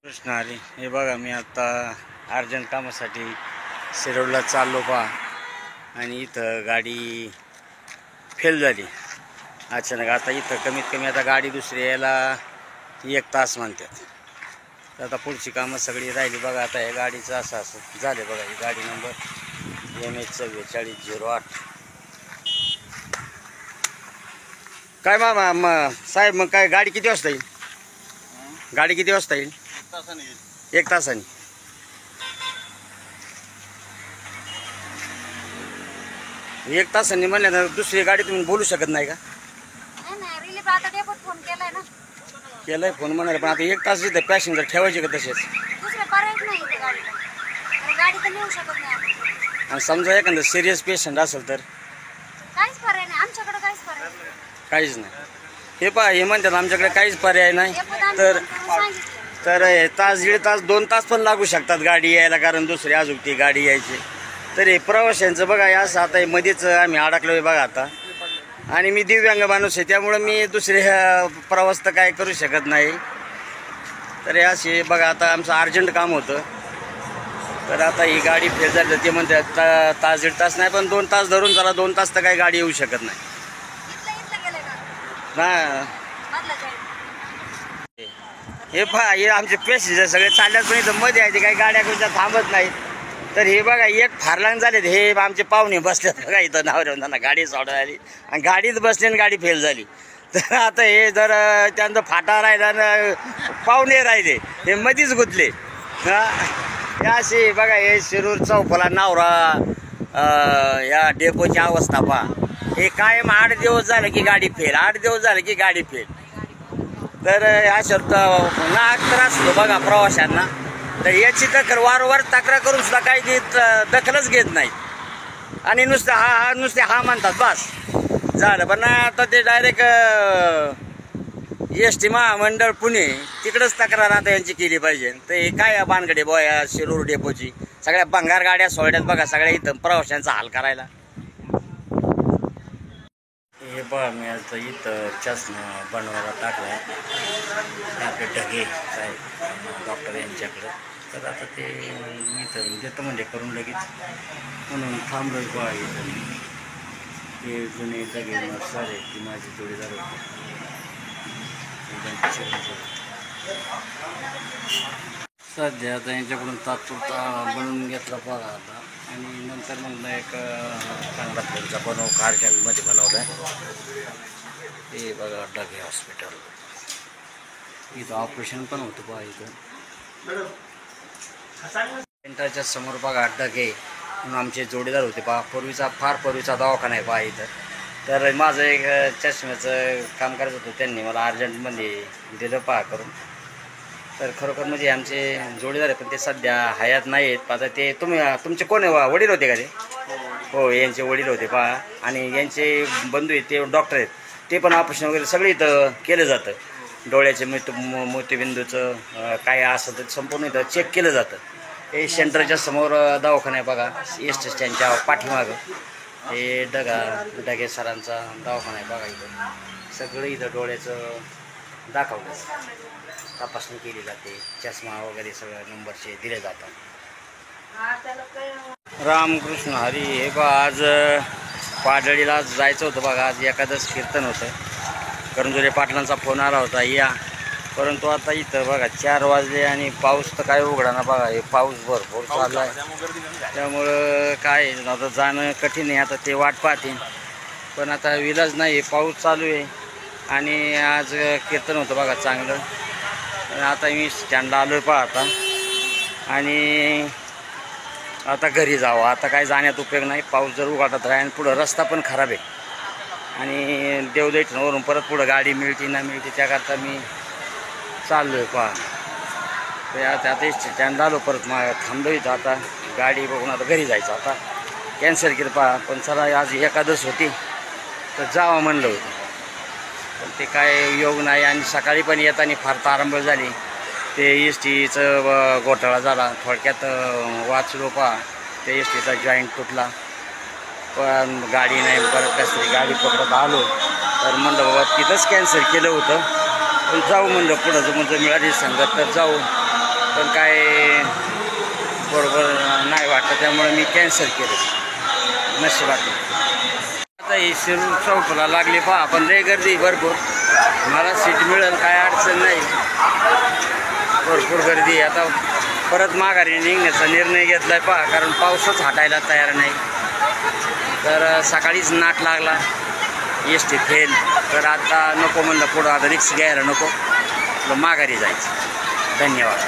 कृष्ण हरी. हे बघा, मी आता अर्जंट कामासाठी शिरोडला चाललो पहा, आणि इथं गाडी फेल झाली अचानक. आता इथं कमीत कमी आता गाडी दुसरी यायला 1 तास म्हणतात. तर आता पुढची कामं सगळी राहिली बघा. आता हे गाडीचं असं झाले बघा. ही गाडी नंबर MH 4408. काय मामा साहेब, मग काय गाडी किती वाजता येईल? गाडी किती वाजता येईल? 1 तासाने. एक तासांनी म्हणले ना, दुसरी गाडी तुम्ही बोलू शकत नाही का? केलाय फोन म्हणाले, पण आता 1 तास इथे पॅसेंजर ठेवायचे का तसेच? आणि समजा एखादं सिरियस पेशंट असेल तर काहीच नाही. हे पहा, हे म्हणतात आमच्याकडे काहीच पर्याय नाही. तर तास 1.5 तास 2 तास पण लागू शकतात गाडी यायला, कारण दुसरी अजून ती गाडी यायची. तर हे प्रवाशांचं बघा, असं आता मध्येच आम्ही अडकलोय बघा आता. आणि मी दिव्यांग माणूस आहे, त्यामुळं मी दुसरे प्रवास तर काय करू शकत नाही. तर हे असे बघा, आता आमचं अर्जंट काम होतं. तर आता ही गाडी फेल झाली. ते म्हणतात तास 1.5 तास नाही, पण 2 तास धरून चला. 2 तास तर काही गाडी येऊ शकत नाही ना. हे पहा, हे आमचे पॅसेंजर सगळे चालल्यात, पण इथं मध्ये आहे ते काही गाड्या कोणत्या थांबत नाहीत. तर हे बघा, एक फारलांग झाले. हे आमचे पाहुणे बसल्यात बघा इथं नावऱ्यावर. त्यांना गाडी सोडायला आली आणि गाडीत बसली आणि गाडी फेल झाली. तर आता हे जर त्यांचं फाटा राहिला ना, पाहुणे राहिले, हे मध्येच गुंतले. हे असे बघा, हे शिरूर चौफला नावरा या डेपोची अवस्था पहा. हे कायम 8 दिवस झाले की गाडी फेल, 8 दिवस झाले की गाडी फेल. तर अशा नाक त्रास होतो बघा प्रवाशांना. तर याची तक्रार वारंवार तक्रार करून सुद्धा काही दखलच घेत नाही. आणि नुसते हा म्हणतात बस झालं. पण आता ते डायरेक्ट ST महामंडळ पुणे तिकडंच तक्रार आता यांची केली पाहिजे. तर हे काय बानगडे बॉया शिरूर डेपोची सगळ्या भंगार गाड्या सोडल्यात बघा सगळ्या इथं प्रवाशांचा हाल करायला. हे बघा, मी आता इथं चष्मा बनवायला टाकला आपले ढगे साहेब डॉक्टर यांच्याकडं. तर आता ते मी तर देतो म्हणजे करून लगेच, म्हणून थांबलोय बघा इथं. हे जुने ढगे सारे ती माझी जोडीदार होते. सध्या आता यांच्याकडून तात्पुरता बनवून घेतला बघा आता. आणि नंतर मग एक चांगला फोनचा कारखान्यामध्ये बनवला आहे. हे बघा ढगे हॉस्पिटल. इथं ऑपरेशन पण होतं बघा. इथं सेंटरच्या समोर बघा ढगे म्हणून आमचे जोडीदार होते पहा. फार पूर्वीचा दवाखाना आहे पहा इथं. तर माझं एक चष्म्याचं काम करायचं होतं, त्यांनी मला अर्जंटमध्ये दिलं पहा करून. तर खरोखर म्हणजे आमचे जोडीदार आहे, पण ते सध्या हयात नाही आहेत. आता ते तुमचे कोण वडील होते का ते? हो, यांचे वडील होते पहा. आणि यांचे बंधू आहेत ते डॉक्टर आहेत. ते पण ऑपरेशन वगैरे सगळं इथं केलं जातं. डोळ्याचे मोतीबिंदूचं काय असं तर संपूर्ण इथं चेक केलं जातं. हे सेंटरच्या समोर दवाखाना आहे बघा, ST स्टँडच्या पाठीमागं. हे ढगे सरांचा दवाखाना आहे बघा. इथं सगळं इथं डोळ्याचं दाखवलं, तपासणी केली जाते. चष्मा वगैरे सगळं नंबरचे दिले जातात. रामकृष्ण हरी. हे बघा, आज पाडळीला जायचं होतं बघा. आज एकादश कीर्तन होतं. करंजुरे पाटलांचा फोन आला होता या, परंतु आता इथं बघा 4 वाजले आणि पाऊस तर काय उघडा ना बघा. हे पाऊस भरपूर चालला आहे, त्यामुळं काय आता जाणं कठीण आहे. आता ते वाट पाहतील, पण आता विलाज नाही. पाऊस चालू आहे आणि आज कीर्तन होतं बघा चांगलं. आता मी स्टँडला आलो आहे पहा आता. आणि आता घरी जावं. आता काय जाण्यात उपयोग नाही. पाऊस जर उघडत राहील आणि पुढं रस्ता पण खराब आहे. आणि देवदैठणवरून परत पुढं गाडी मिळते ना मिळते, त्याकरता मी चाललो आहे पहा. तर आता स्टँडला आलो, परत थांबलो इथं. आता गाडी बघून आता घरी जायचं. आता कॅन्सल केलं पहा. पण चला, आज एकादश होती तर जावं म्हणलं होतं, पण ते काय योग नाही. आणि सकाळी पण येताना फार तारंबळ झाली. ते STचं घोटाळा झाला. थोडक्यात वाचलो पहा. ते STचा जॉईंट तुटला, पण गाडी नाही. परत कसली गाडी पकडत आलो. तर म्हणलं बाबा तिथंच कॅन्सल केलं होतं, पण जाऊ म्हणलं पुढं जर मिळाली संगत तर जाऊ. पण काय बरोबर नाही वाटतं, त्यामुळे मी कॅन्सल केलं. नशिबात आता ही शिरूर चौकला लागली पहा, पण लय गर्दी भरपूर. मला सीट मिळेल काय अडचण नाही, भरपूर गर्दी. आता परत माघारी निघण्याचा निर्णय घेतला आहे पहा, कारण पाऊसच हटायला तयार नाही. तर सकाळीच नाट लागला एस टी फेल, तर आता नको म्हणलं पुढं, आता रिक्स घ्यायला नको, माघारी जायचं. धन्यवाद.